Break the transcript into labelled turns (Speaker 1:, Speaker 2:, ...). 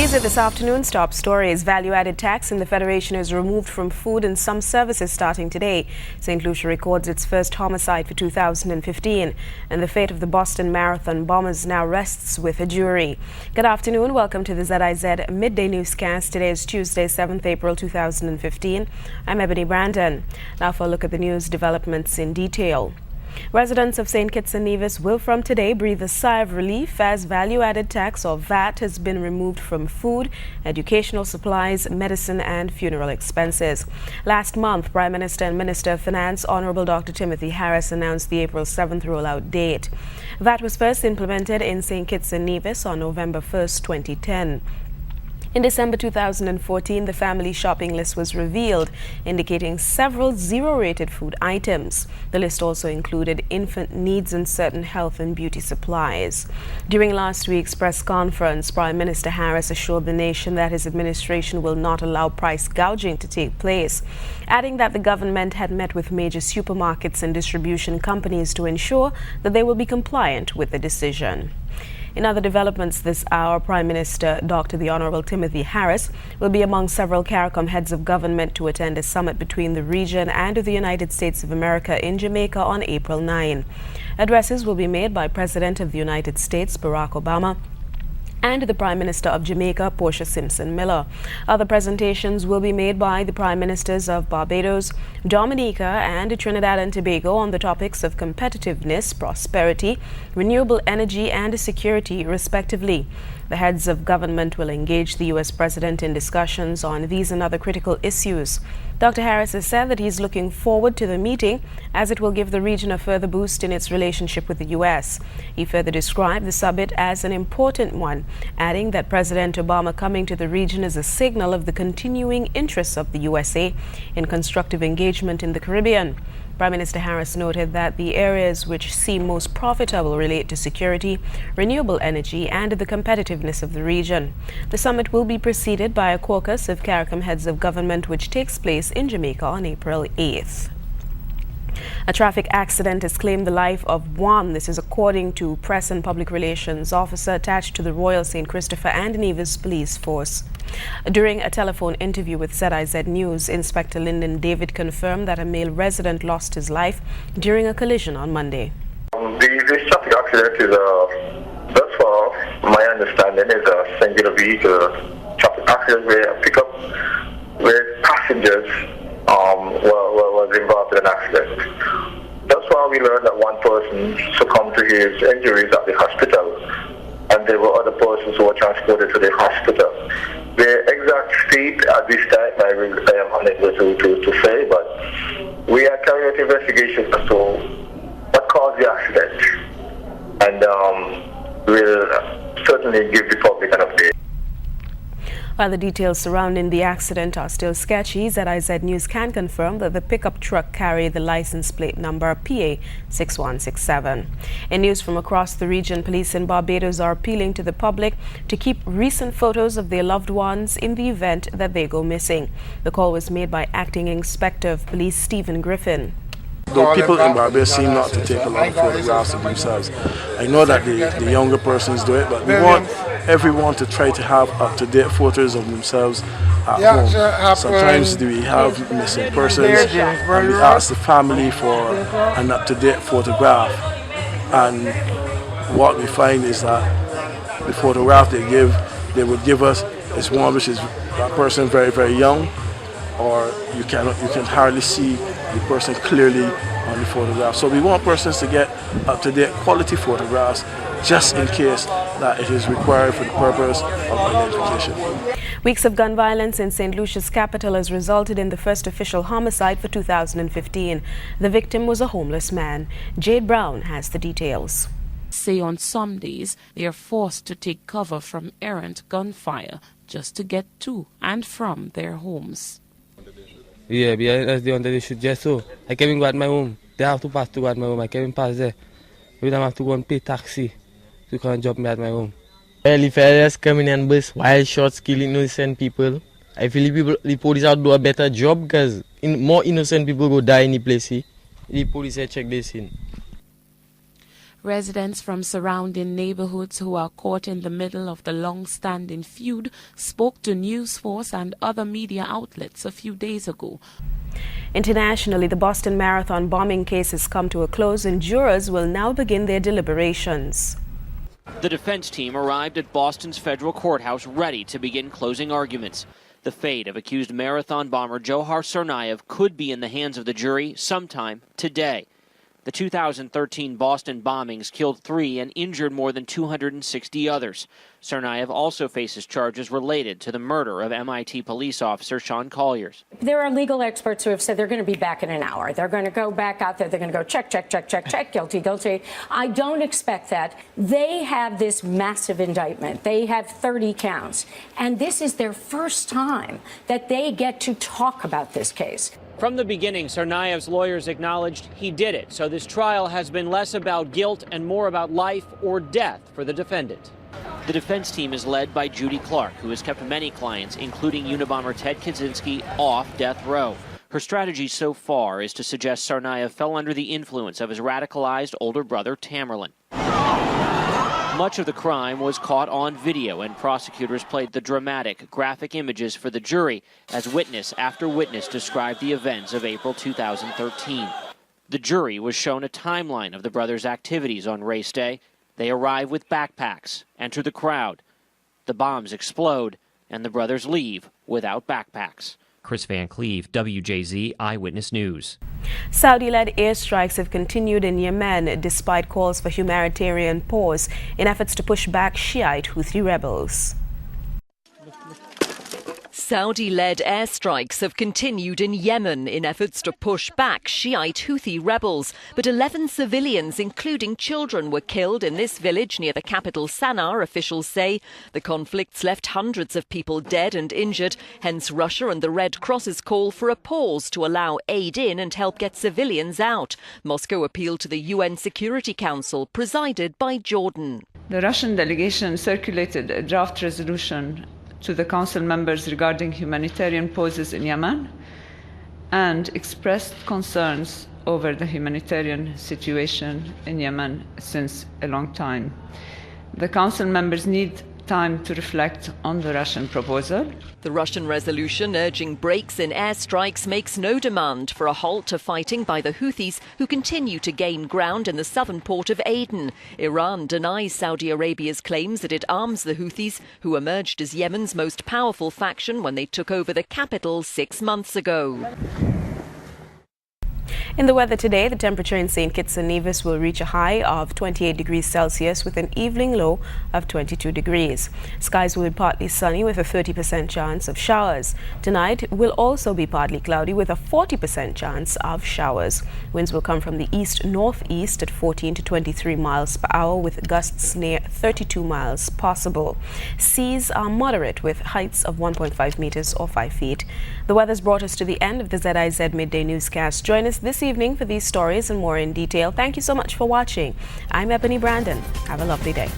Speaker 1: These are this afternoon's top stories. Value-added tax in the Federation is removed from food and some services starting today. St. Lucia records its first homicide for 2015. And the fate of the Boston Marathon bombers now rests with a jury. Good afternoon. Welcome to the ZIZ Midday Newscast. Today is Tuesday, 7th April 2015. I'm Ebony Brandon. Now for a look at the news developments in detail. Residents of St. Kitts and Nevis will from today breathe a sigh of relief as value-added tax or VAT has been removed from food, educational supplies, medicine and funeral expenses. Last month, Prime Minister and Minister of Finance Honorable Dr. Timothy Harris announced the April 7th rollout date. VAT was first implemented in St. Kitts and Nevis on November 1st, 2010. In December 2014, the family shopping list was revealed, indicating several zero-rated food items. The list also included infant needs and certain health and beauty supplies. During last week's press conference, Prime Minister Harris assured the nation that his administration will not allow price gouging to take place, adding that the government had met with major supermarkets and distribution companies to ensure that they will be compliant with the decision. In other developments this hour, Prime Minister Dr. the Honorable Timothy Harris will be among several CARICOM heads of government to attend a summit between the region and the United States of America in Jamaica on April 9. Addresses will be made by President of the United States, Barack Obama, and the Prime Minister of Jamaica, Portia Simpson Miller. Other presentations will be made by the Prime Ministers of Barbados, Dominica, and Trinidad and Tobago on the topics of competitiveness, prosperity, renewable energy, and security, respectively. The heads of government will engage the U.S. President in discussions on these and other critical issues. Dr. Harris has said that he's looking forward to the meeting as it will give the region a further boost in its relationship with the U.S. He further described the summit as an important one, adding that President Obama coming to the region is a signal of the continuing interests of the USA in constructive engagement in the Caribbean. Prime Minister Harris noted that the areas which seem most profitable relate to security, renewable energy, and the competitiveness of the region. The summit will be preceded by a caucus of CARICOM heads of government which takes place in Jamaica on April 8th. A traffic accident has claimed the life of one. This is according to Press and Public Relations Officer attached to the Royal St. Christopher and Nevis Police Force. During a telephone interview with ZIZ News, Inspector Lyndon David confirmed that a male resident lost his life during a collision on Monday.
Speaker 2: This traffic accident is, thus far, my understanding is a singular vehicle traffic accident where a pickup where passengers was involved in an accident. That's why we learned that one person succumbed to his injuries at the hospital, and there were other persons who were transported to the hospital. The exact state at this time I am unable to say, but we are carrying out investigations as to what caused the accident, and we'll certainly give the public an update.
Speaker 1: While the details surrounding the accident are still sketchy, ZIZ News can confirm that the pickup truck carried the license plate number PA 6167. In news from across the region, police in Barbados are appealing to the public to keep recent photos of their loved ones in the event that they go missing. The call was made by Acting Inspector of Police Stephen Griffin.
Speaker 3: Though people in Barbados seem not to take a lot of photographs of themselves, I know that the younger persons do it, but we want everyone to try to have up-to-date photos of themselves at home. Sometimes we have missing persons and we ask the family for an up-to-date photograph, and what we find is that the photograph they would give us is one which is that person very, very young, or you can hardly see the person clearly on the photograph. So we want persons to get up-to-date quality photographs just in case that it is required for the purpose of identification.
Speaker 1: Weeks of gun violence in St. Lucia's capital has resulted in the first official homicide for 2015. The victim was a homeless man. Jade Brown has the details.
Speaker 4: Say on some days they are forced to take cover from errant gunfire just to get to and from their homes.
Speaker 5: Yeah, because they wanted to shoot just so. I came in go at my home. They have to pass to go at my home. I came in past there. We don't have to go and pay taxi to come and drop me at my home.
Speaker 6: Well, if I just come in and bust wild shots killing innocent people, I feel the police have to do a better job because more innocent people go die in the place. The police have check this in.
Speaker 4: Residents from surrounding neighborhoods who are caught in the middle of the long-standing feud spoke to News Force and other media outlets a few days ago.
Speaker 1: Internationally, the Boston Marathon bombing case has come to a close and jurors will now begin their deliberations.
Speaker 7: The defense team arrived at Boston's federal courthouse ready to begin closing arguments. The fate of accused marathon bomber Johar Tsarnaev could be in the hands of the jury sometime today. The 2013 Boston bombings killed 3 and injured more than 260 others. Tsarnaev also faces charges related to the murder of MIT police officer Sean Colliers.
Speaker 8: There are legal experts who have said they're going to be back in an hour. They're going to go back out there. They're going to go check, guilty, guilty. I don't expect that. They have this massive indictment. They have 30 counts. And this is their first time that they get to talk about this case.
Speaker 7: From the beginning, Tsarnaev's lawyers acknowledged he did it, so this trial has been less about guilt and more about life or death for the defendant. The defense team is led by Judy Clark, who has kept many clients, including Unabomber Ted Kaczynski, off death row. Her strategy so far is to suggest Tsarnaev fell under the influence of his radicalized older brother, Tamerlan. Much of the crime was caught on video, and prosecutors played the dramatic, graphic images for the jury as witness after witness described the events of April 2013. The jury was shown a timeline of the brothers' activities on race day. They arrive with backpacks, enter the crowd. The bombs explode, and the brothers leave without backpacks.
Speaker 9: Chris Van Cleve, WJZ Eyewitness News.
Speaker 1: Saudi-led airstrikes have continued in Yemen despite calls for humanitarian pause in efforts to push back Shiite Houthi rebels.
Speaker 10: Saudi-led airstrikes have continued in Yemen in efforts to push back Shiite Houthi rebels, but 11 civilians, including children, were killed in this village near the capital Sana'a, officials say. The conflicts left hundreds of people dead and injured, hence Russia and the Red Cross's call for a pause to allow aid in and help get civilians out. Moscow appealed to the UN Security Council, presided by Jordan.
Speaker 11: The Russian delegation circulated a draft resolution to the Council members regarding humanitarian pauses in Yemen and expressed concerns over the humanitarian situation in Yemen since a long time. The Council members need time to reflect on the Russian proposal.
Speaker 10: The Russian resolution urging breaks in airstrikes makes no demand for a halt to fighting by the Houthis, who continue to gain ground in the southern port of Aden. Iran denies Saudi Arabia's claims that it arms the Houthis, who emerged as Yemen's most powerful faction when they took over the capital 6 months ago.
Speaker 1: In the weather today, the temperature in St. Kitts and Nevis will reach a high of 28 degrees Celsius with an evening low of 22 degrees. Skies will be partly sunny with a 30% chance of showers. Tonight will also be partly cloudy with a 40% chance of showers. Winds will come from the east-northeast at 14 to 23 miles per hour with gusts near 32 miles possible. Seas are moderate with heights of 1.5 meters or 5 feet. The weather's brought us to the end of the ZIZ Midday Newscast. Join us this evening for these stories and more in detail. Thank you so much for watching. I'm Ebony Brandon. Have a lovely day.